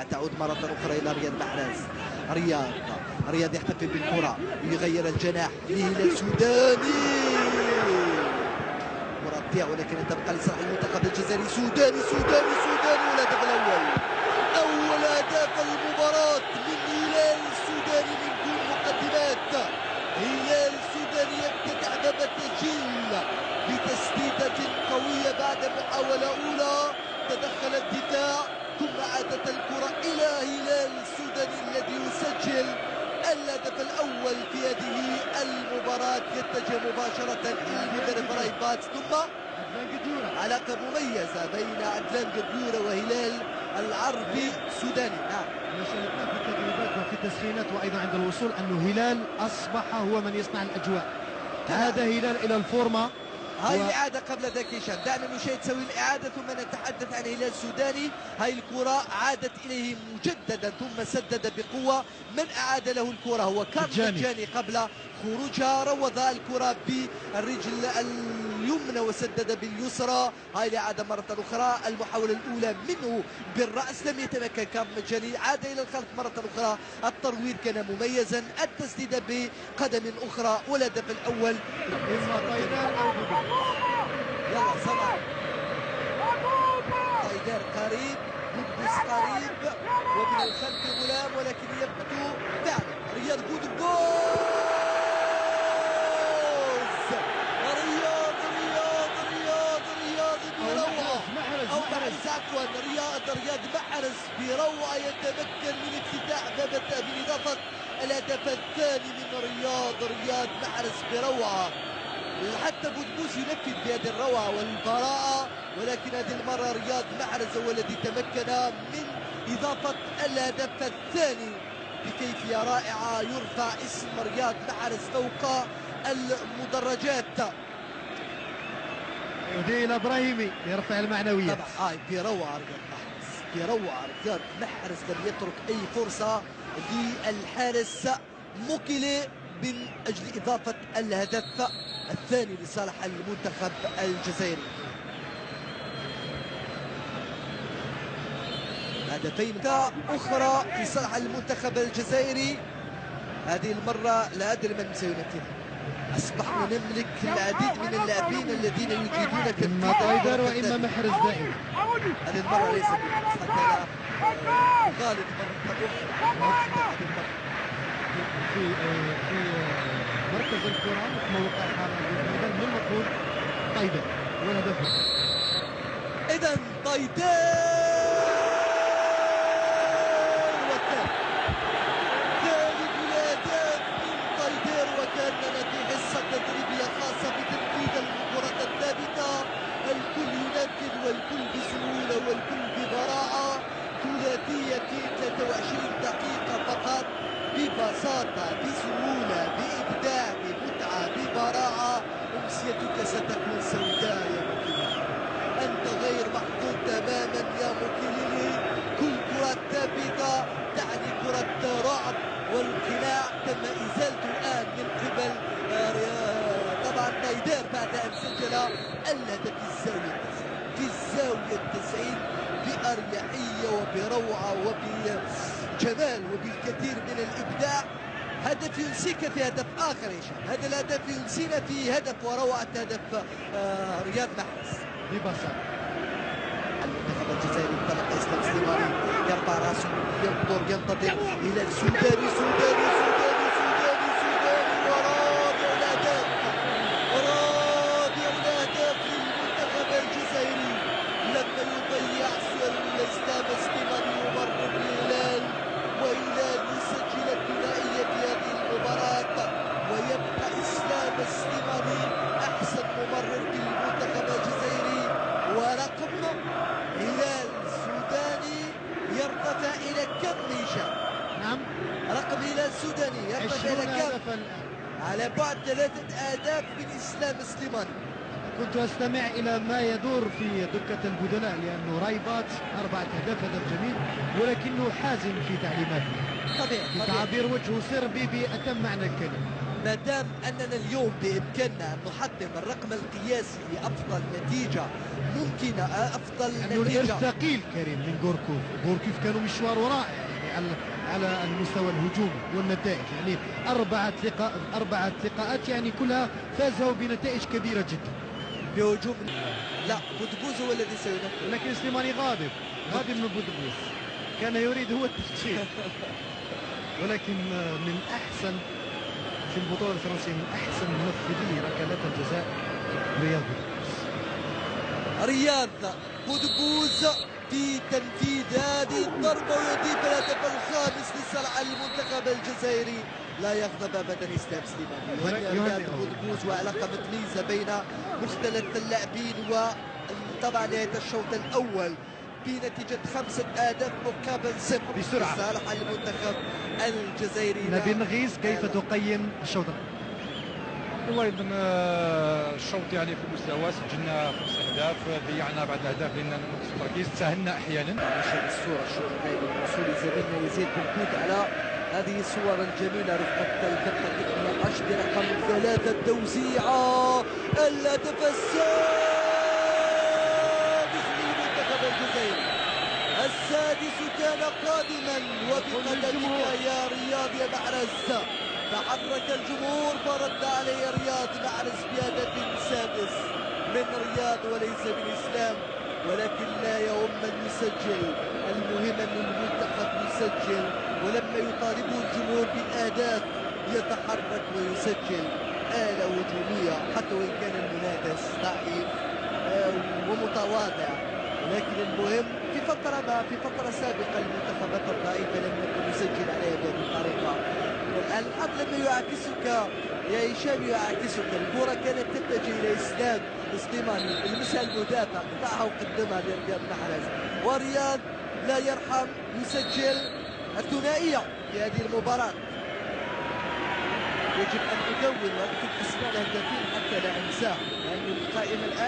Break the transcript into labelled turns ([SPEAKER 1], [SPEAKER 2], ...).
[SPEAKER 1] تعود مرة أخرى إلى رياض محرز. رياض يحتفل بالكرة ويغير الجناح لهلال السوداني. كرة تضيع ولكن تبقى لصالح المنتخب الجزائري. سوداني والهدف الأول. أول أهداف المباراة من هلال السوداني من دون مقدمات. هلال السوداني يبتدع باب التسجيل بتسديدة قوية بعد محاولة أولى. تدخل الدفاع ثم عادت الكرة إلى هلال السوداني الذي يسجل الهدف الأول في هذه المباراة. يتجه مباشرة إلى المدرب رايبات ثم علاقة مميزة بين عدلان قديورة وهلال العربي السوداني.
[SPEAKER 2] شاهدنا في التدريبات وفي التسخينات وأيضا عند الوصول أن هلال أصبح هو من يصنع الأجواء. عاد هلال إلى الفورمة.
[SPEAKER 1] هاي الإعادة قبل ذاك هشام. دعنا نشاهد سوي الإعادة ثم نتحدث عن هلال السوداني. هاي الكرة عادت إليه مجددا ثم سدد بقوة. من أعاد له الكرة هو كان مجاني قبل خروجها. روض الكرة بالرجل اليمنى وسدد باليسرى. هاي الإعادة مرة أخرى. المحاولة الأولى منه بالرأس لم يتمكن كان مجاني. عاد إلى الخلف مرة أخرى. الترويض كان مميزا. التسديد بقدم أخرى والهدف الأول. يلا سمع طايدار قريب قدس قريب ومن الخلف غلام ولكن يبدو فعلا رياض بروز. رياض بروعة أو محرز عفوا رياض محرز بروعة يتمكن من افتتاح باب من إضافة الهدف الثاني من رياض محرز بروعة. حتى بودبوس ينفذ بهذه الروعة والبراءة ولكن هذه المرة رياض محرز هو الذي تمكن من إضافة الهدف الثاني بكيفية رائعة. يرفع اسم رياض محرز فوق المدرجات.
[SPEAKER 2] ودين إبراهيمي يرفع المعنويات.
[SPEAKER 1] طبعا بروعة رياض محرز لم يترك أي فرصة للحارس موكيلي من أجل إضافة الهدف الثاني لصالح المنتخب الجزائري. هدفين أخرى لصالح المنتخب الجزائري. هذه المرة لا أدري من سينفذ. أصبحنا نملك العديد من اللاعبين الذين يجيدون
[SPEAKER 2] إما طايدر وإما محرز دائما.
[SPEAKER 1] هذه المرة ليس حتى غالب مرة
[SPEAKER 2] في مركز الكرة موقع حالة من المفروض طايدر والهدف.
[SPEAKER 1] إذا طايدر ثالث الأهداف من طايدر وكأننا في حصة تدريبية خاصة بتنفيذ الكرة الثابتة. الكل ينفذ والكل بسهولة والكل ببراعة. ثلاثية في 23 دقيقة فقط ببساطة بسهولة بإبداع بمتعة ببراعة. أمسيتك ستكون سوداء يا موكيليلي. أنت غير محظوظ تماما يا موكيليلي. كل كرة ثابتة تعني كرة رعب والقناع تم إزالته الآن من قبل طبعا طايدر بعد أن سجل الهدف في الزاوية 90 بأريحية وبروعة وبجمال وبالكثير من الإبداع. هدف ينسيك في هدف آخر هشام. هذا الهدف ينسينا في هدف وروعة هدف رياض محرز
[SPEAKER 2] ببساطة.
[SPEAKER 1] المنتخب الجزائري انطلق اسلام سليماني يرفع راسه ينظر ينتظر إلى السوداني ورابع الأهداف للمنتخب الجزائري لما يضيع اسلام سليماني يمرر الهلال وهلال يسجل الثنائية في هذه المباراة ويبقى اسلام سليماني احسن ممرر في المنتخب الجزائري. ورقم هلال السوداني يرتفع الى كم هشام؟
[SPEAKER 2] نعم
[SPEAKER 1] رقم هلال السوداني يرتفع الى كم؟ على بعد 3 أهداف من اسلام سليماني.
[SPEAKER 2] كنت أستمع إلى ما يدور في دكة البدلاء لأنه رايبات 4 أهداف هدف جميل ولكنه حازم في تعليماته.
[SPEAKER 1] طبيعي
[SPEAKER 2] بتعابير وجهه سربي بأتم معنى الكلمة.
[SPEAKER 1] ما دام أننا اليوم بإمكاننا أن نحطم الرقم القياسي لأفضل نتيجة ممكنة، أفضل
[SPEAKER 2] لأنه
[SPEAKER 1] نتيجة.
[SPEAKER 2] الإرث ثقيل كريم من غوركوف كانوا مشوار رائع يعني على المستوى الهجومي والنتائج، يعني أربعة لقاءات يعني كلها فازوا بنتائج كبيرة جدا.
[SPEAKER 1] بهجوم لا، بودبوز هو الذي سينفذ،
[SPEAKER 2] لكن سليماني غاضب من بودبوز، كان يريد هو التسجيل. ولكن من أحسن في البطولة الفرنسية، من أحسن منفذي ركلات الجزاء
[SPEAKER 1] رياض بودبوز في تنفيذ هذه الضربة ويضيف الهدف الخامس لصالح المنتخب الجزائري. لا يغضب ابدا اسلام سليماني. رياض بودبوز وعلاقة متميزة بين مختلف اللاعبين، وطبعا نهاية الشوط الأول بنتيجة 5 أهداف مقابل 0
[SPEAKER 2] بسرعة
[SPEAKER 1] لصالح المنتخب الجزائري.
[SPEAKER 2] نبيل نغيس، كيف تقيم الشوط؟
[SPEAKER 3] هو ايضا الشوط يعني في المستوى، سجلنا 5 اهداف، ضيعنا بعض الاهداف لان نقص التركيز، تساهلنا احيانا.
[SPEAKER 1] نشاهد الصورة، شوف النائب الموصولي زميلنا يزيد بالكوت على هذه الصور الجميلة رفقة الفرقة التقنية عشر برقم 3. التوزيعة، الهدف السادس للمنتخب الجزائري. السادس كان قادما، وبقدمك يا رياض يا محرز. تحرك الجمهور فرد عليه رياض محرز بهدف سادس من رياض وليس من اسلام، ولكن لا يهم من يسجل، المهم ان المنتخب يسجل، ولما يطالبه الجمهور بالاهداف يتحرك ويسجل آلة هجومية حتى وان كان المنافس ضعيف ومتواضع. ولكن المهم في فترة سابقة المنتخبات الضعيفة لم يكن يسجل عليها بهذه الطريقة. والآن الحظ لم يعاكسك يا هشام، يعاكسك. الكرة كانت تتجه إلى إسلام سليماني، لمسها المدافع، قطعها وقدمها لرياض محرز، ورياض لا يرحم يسجل الثنائية في هذه المباراة. يجب أن أدون وأكتب أسماء الهدافين حتى لا أنساه، لأن القائمة الآن